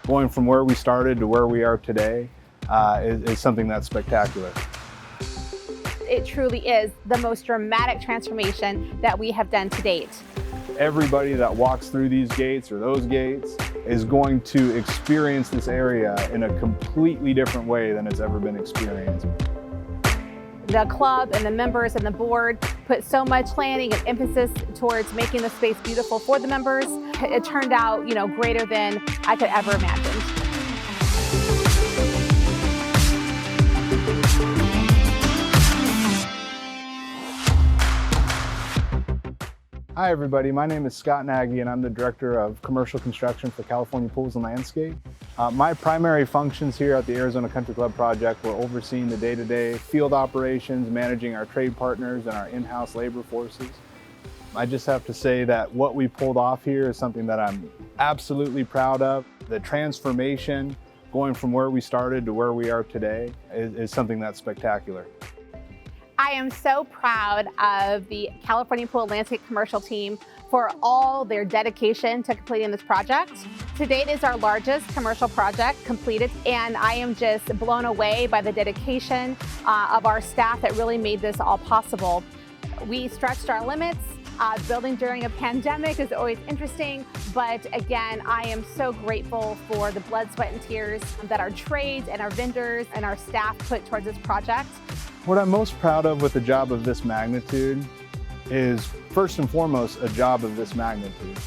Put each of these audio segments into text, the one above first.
going from where we started to where we are today is something that's spectacular. It truly is the most dramatic transformation that we have done to date. Everybody that walks through these gates or those gates is going to experience this area in a completely different way than it's ever been experienced. The club and the members and the board put so much planning and emphasis towards making the space beautiful for the members. It turned out, greater than I could ever imagine. Hi everybody, my name is Scott Nagy and I'm the Director of Commercial Construction for California Pools and Landscape. My primary functions here at the Arizona Country Club project were overseeing the day-to-day field operations, managing our trade partners and our in-house labor forces. I just have to say that what we pulled off here is something that I'm absolutely proud of. The transformation going from where we started to where we are today is something that's spectacular. I am so proud of the California Pool Landscape commercial team for all their dedication to completing this project. To date is our largest commercial project completed, and I am just blown away by the dedication of our staff that really made this all possible. We stretched our limits. Building during a pandemic is always interesting, but again, I am so grateful for the blood, sweat, and tears that our trades and our vendors and our staff put towards this project. What I'm most proud of with a job of this magnitude is, first and foremost, a job of this magnitude.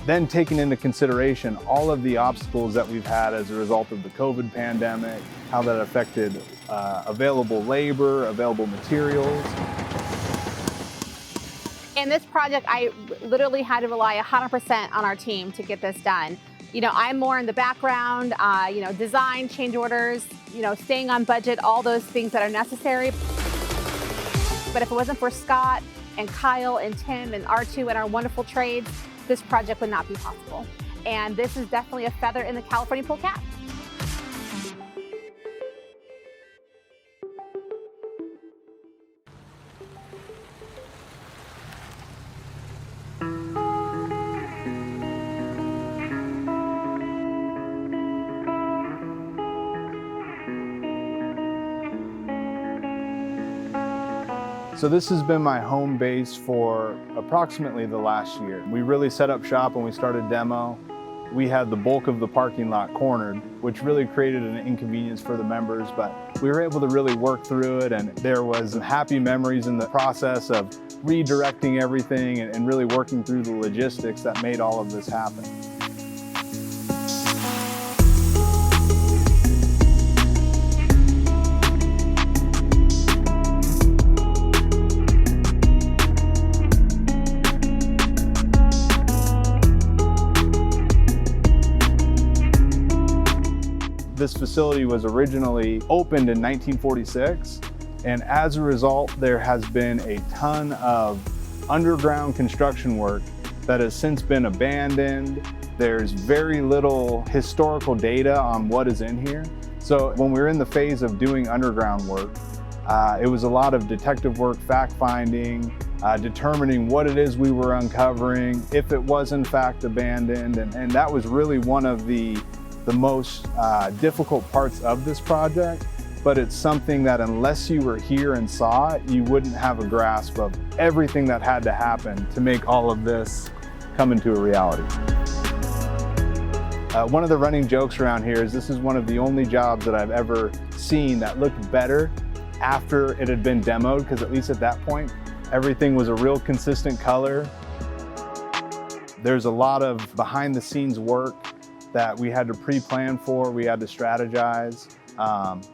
Then taking into consideration all of the obstacles that we've had as a result of the COVID pandemic, how that affected available labor, available materials. In this project, I literally had to rely 100% on our team to get this done. I'm more in the background, design, change orders, staying on budget, all those things that are necessary. But if it wasn't for Scott and Kyle and Tim and R2 and our wonderful trades, this project would not be possible. And this is definitely a feather in the California pool cap. So this has been my home base for approximately the last year. We really set up shop when we started demo. We had the bulk of the parking lot cornered, which really created an inconvenience for the members, but we were able to really work through it, and there was some happy memories in the process of redirecting everything and really working through the logistics that made all of this happen. This facility was originally opened in 1946, and as a result, there has been a ton of underground construction work that has since been abandoned. There's very little historical data on what is in here. So when we were in the phase of doing underground work, it was a lot of detective work, fact-finding, determining what it is we were uncovering, if it was in fact abandoned, and that was really one of the most difficult parts of this project, but it's something that unless you were here and saw it, you wouldn't have a grasp of everything that had to happen to make all of this come into a reality. One of the running jokes around here is this is one of the only jobs that I've ever seen that looked better after it had been demoed, because at least at that point, everything was a real consistent color. There's a lot of behind the scenes work that we had to pre-plan for, we had to strategize.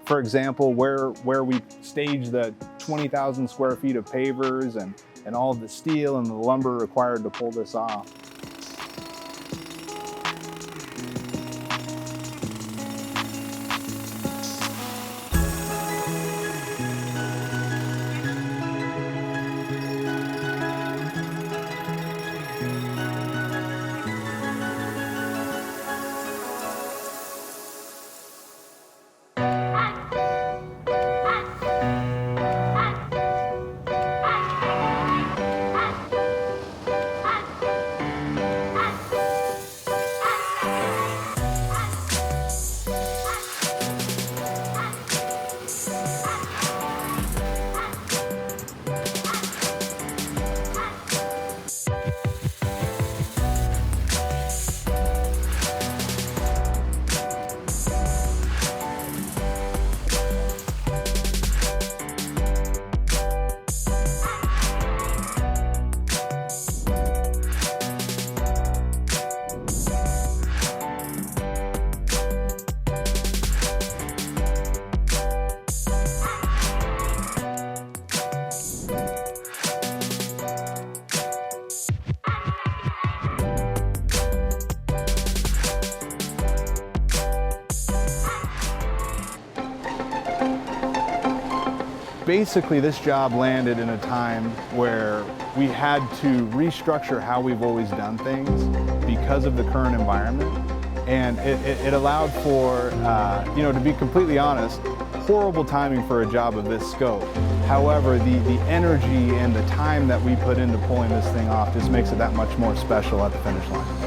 For example, where we staged the 20,000 square feet of pavers and all of the steel and the lumber required to pull this off. Basically, this job landed in a time where we had to restructure how we've always done things because of the current environment. And it allowed for, to be completely honest, horrible timing for a job of this scope. However, the energy and the time that we put into pulling this thing off just makes it that much more special at the finish line.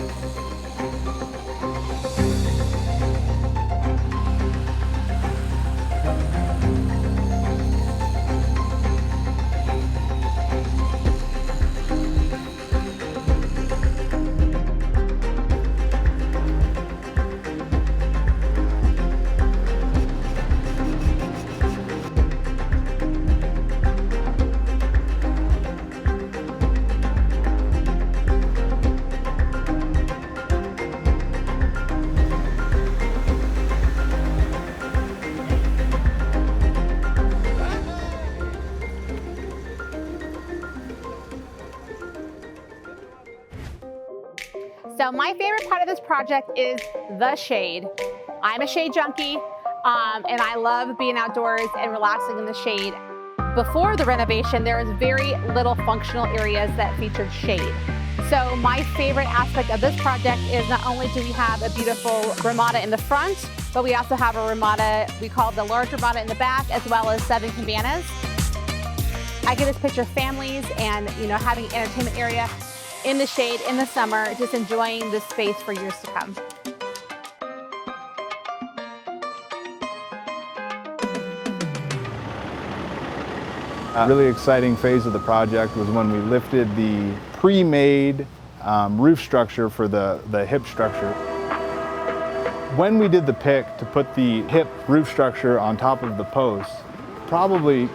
So my favorite part of this project is the shade. I'm a shade junkie, and I love being outdoors and relaxing in the shade. Before the renovation, there was very little functional areas that featured shade. So my favorite aspect of this project is not only do we have a beautiful ramada in the front, but we also have a ramada, we call it the large ramada in the back, as well as 7 cabanas. I get to picture families and having an entertainment area in the shade in the summer, just enjoying this space for years to come. A really exciting phase of the project was when we lifted the pre-made roof structure for the hip structure. When we did the pick to put the hip roof structure on top of the posts, probably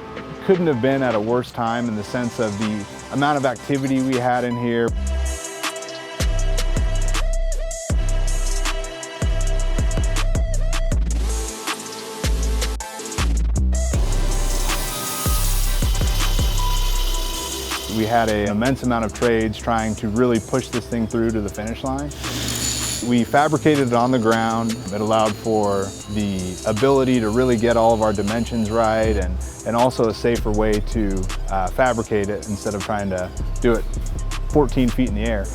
couldn't have been at a worse time in the sense of the amount of activity we had in here. We had an immense amount of trades trying to really push this thing through to the finish line. We fabricated it on the ground. It allowed for the ability to really get all of our dimensions right and also a safer way to fabricate it instead of trying to do it 14 feet in the air.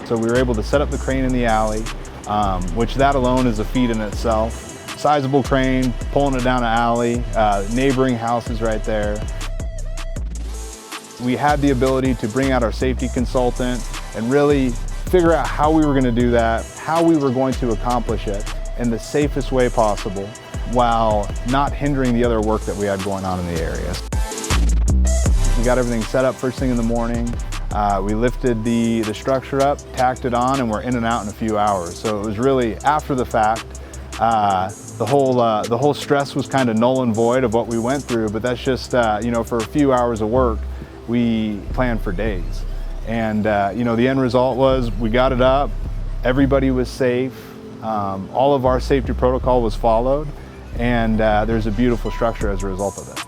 So we were able to set up the crane in the alley, which that alone is a feat in itself. Sizable crane, pulling it down an alley, neighboring houses right there. We had the ability to bring out our safety consultant and really figure out how we were going to do that, how we were going to accomplish it in the safest way possible while not hindering the other work that we had going on in the area. We got everything set up first thing in the morning. We lifted the structure up, tacked it on, and we're in and out in a few hours. So it was really after the fact. The whole stress was kind of null and void of what we went through, but that's just, for a few hours of work, we planned for days. And the end result was we got it up, everybody was safe, all of our safety protocol was followed, and there's a beautiful structure as a result of it.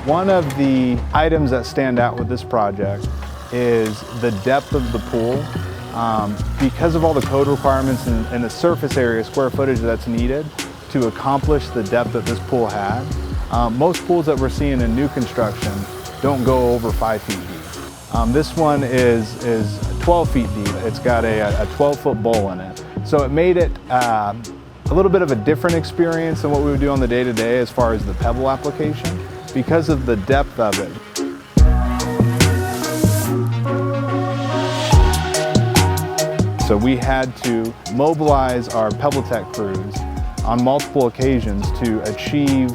One of the items that stand out with this project is the depth of the pool. Because of all the code requirements and the surface area, square footage that's needed to accomplish the depth that this pool had, most pools that we're seeing in new construction don't go over 5 feet deep. This one is 12 feet deep. It's got a 12-foot bowl in it. So it made it a little bit of a different experience than what we would do on the day-to-day as far as the pebble application, because of the depth of it. So we had to mobilize our PebbleTech crews on multiple occasions to achieve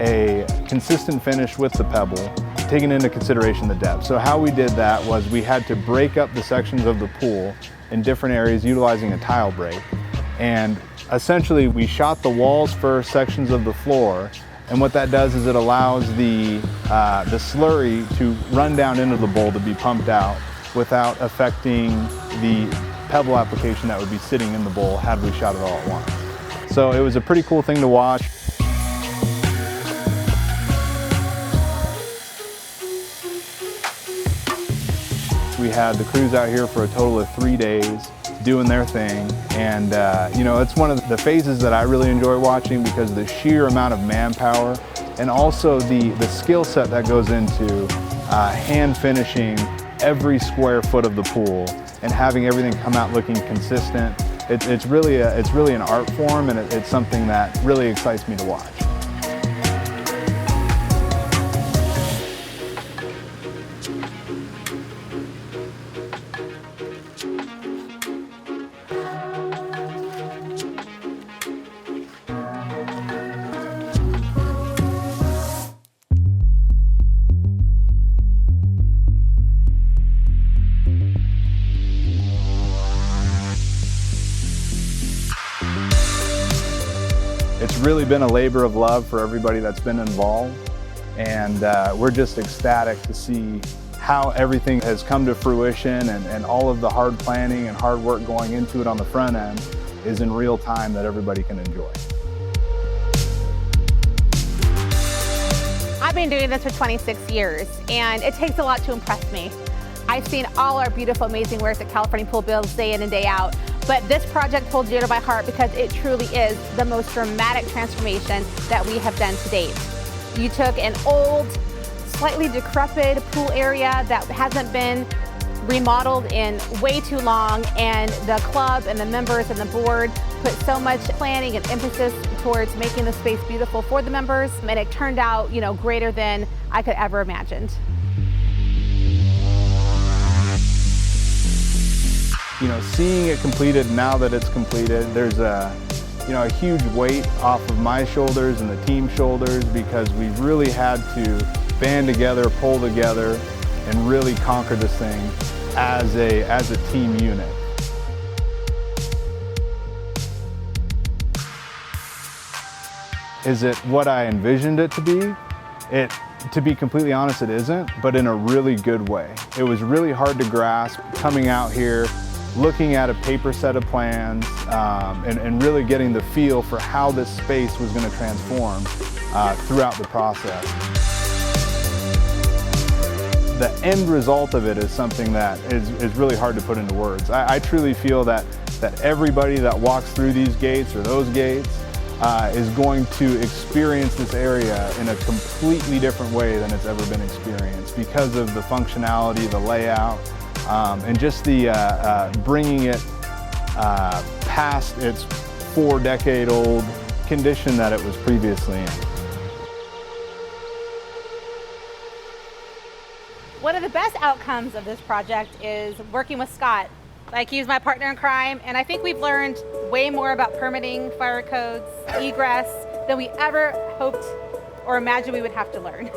a consistent finish with the pebble, taking into consideration the depth. So how we did that was we had to break up the sections of the pool in different areas utilizing a tile break. And essentially we shot the walls first, sections of the floor, and what that does is it allows the slurry to run down into the bowl to be pumped out. without affecting the pebble application that would be sitting in the bowl had we shot it all at once. So it was a pretty cool thing to watch. We had the crews out here for a total of 3 days doing their thing, and you know, it's one of the phases that I really enjoy watching because of the sheer amount of manpower and also the skill set that goes into hand finishing every square foot of the pool and having everything come out looking consistent. It's really an art form, and it's something that really excites me to watch. It's really been a labor of love for everybody that's been involved, and we're just ecstatic to see how everything has come to fruition, and all of the hard planning and hard work going into it on the front end is in real time that everybody can enjoy. I've been doing this for 26 years, and it takes a lot to impress me. I've seen all our beautiful, amazing work that California Pool builds day in and day out, but this project holds dear to my heart because it truly is the most dramatic transformation that we have done to date. You took an old, slightly decrepit pool area that hasn't been remodeled in way too long, and the club and the members and the board put so much planning and emphasis towards making the space beautiful for the members, and it turned out, you know, greater than I could ever imagined. You know, seeing it completed now that it's completed, there's a huge weight off of my shoulders and the team's shoulders, because we've really had to band together, pull together, and really conquer this thing as a team unit. Is it what I envisioned it to be? To be completely honest, it isn't, but in a really good way. It was really hard to grasp coming out here, looking at a paper set of plans, and really getting the feel for how this space was going to transform throughout the process. The end result of it is something that is really hard to put into words. I truly feel that everybody that walks through these gates or those gates is going to experience this area in a completely different way than it's ever been experienced because of the functionality, the layout, and just the bringing it past its 4-decade-old condition that it was previously in. One of the best outcomes of this project is working with Scott. Like, he's my partner in crime, and I think we've learned way more about permitting, fire codes, egress than we ever hoped or imagined we would have to learn.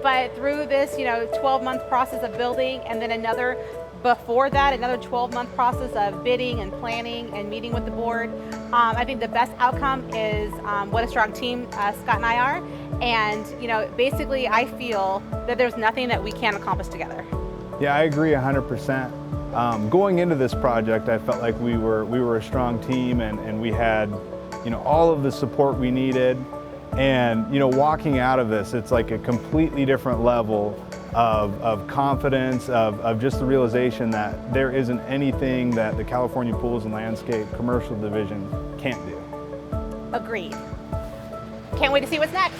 But through this, 12-month process of building, and then another 12-month process of bidding and planning and meeting with the board, I think the best outcome is what a strong team Scott and I are. And basically, I feel that there's nothing that we can't accomplish together. Yeah, I agree 100%. Going into this project, I felt like we were a strong team, and we had all of the support we needed. And walking out of this, it's like a completely different level of confidence, of just the realization that there isn't anything that the California Pools and Landscape Commercial Division can't do. Agreed. Can't wait to see what's next.